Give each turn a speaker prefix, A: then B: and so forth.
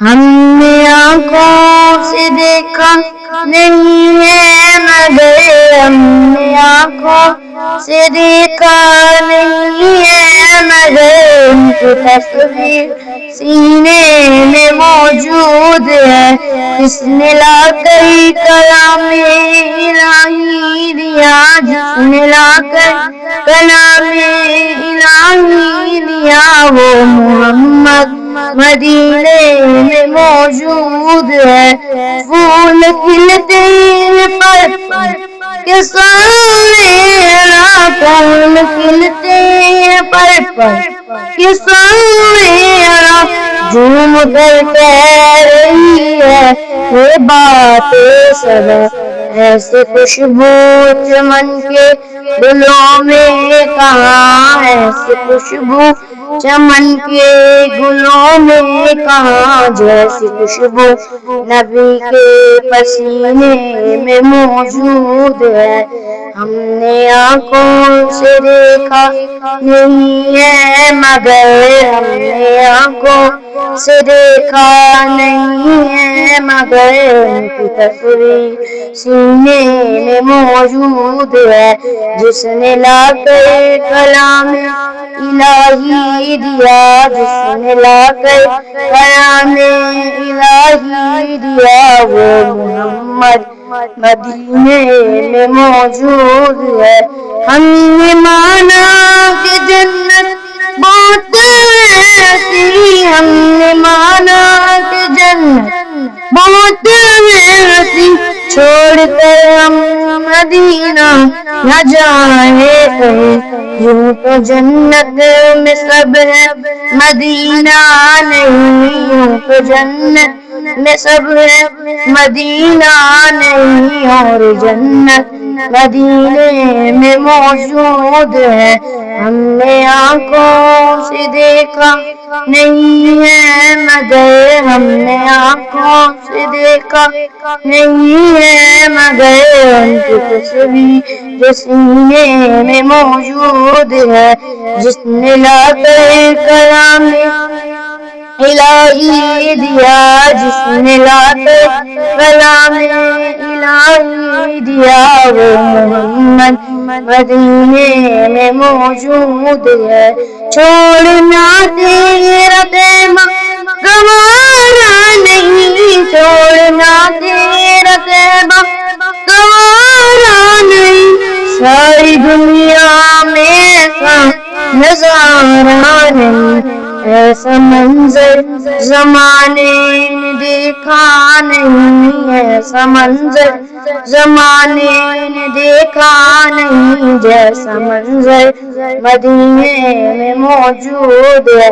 A: ہم نے آنکھوں سے دیکھا نہیں ہے مگر ہم نے آنکھوں سے دیکھا نہیں ہے مگر ان کی تصویر سینے میں موجود ہے. جس نے لا کر کلام الہی دیا, جس نے لا کر کلام الہی دیا, وہ محمد مدینے میں موجود ہے. پھول کھلتے ہیں پر کے سامنے, پھول کھلتے ہیں پر کے سامنے, جھوم کر کہہ رہی ہے یہ باتیں سب. ایسے خوشبو چمن کے گلوں میں کہاں, ایسے خوشبو چمن کے گلوں میں کہاں, جیسی خوشبو نبی کے پسینے میں موجود ہے. ہم نے آنکھوں سے دیکھا نہیں ہے مگر ہم نے آنکھوں سے دیکھا نہیں ہے مگر ان کی تصویر سینے میں موجود ہے. جس نے لا کر کلام الہی دیا, جس نے لا کر کلام الہی دیا, وہ محمد مدینے میں موجود ہے. ہم نے مانا کہ جنت بہت ایسی, ہم نے مانا کہ جنت بہت ایسی, چھوڑ کر ہم مدینہ نہ جائیں کہیں. یوں تو جنت میں سب ہے مدینہ نہیں, یوں تو جنت میں سب ہے مدینہ نہیں, اور جنت مدینے میں موجود ہے. ہم نے آنکھوں سے دیکھا نہیں ہے مگر ہم نے آنکھوں سے دیکھا نہیں ہے مگر ان کی تصویر جو سینے میں موجود ہے. جس نے لا کر کلام الہی دیا, جس نے لا کر کلام الہی دیا, وہ محمد مدینے میں موجود ہے. چھوڑنا تیرا خیمہ گوارا نہیں, چھوڑنا تیرا خیمہ گوارا نہیں, ساری دنیا میں ایسا نظارہ نہیں, ایسا منظر زمانے نے دیکھا نہیں, ایسا منظر زمانے نے دیکھا نہیں, جیسا منظر مدینے میں موجود ہے.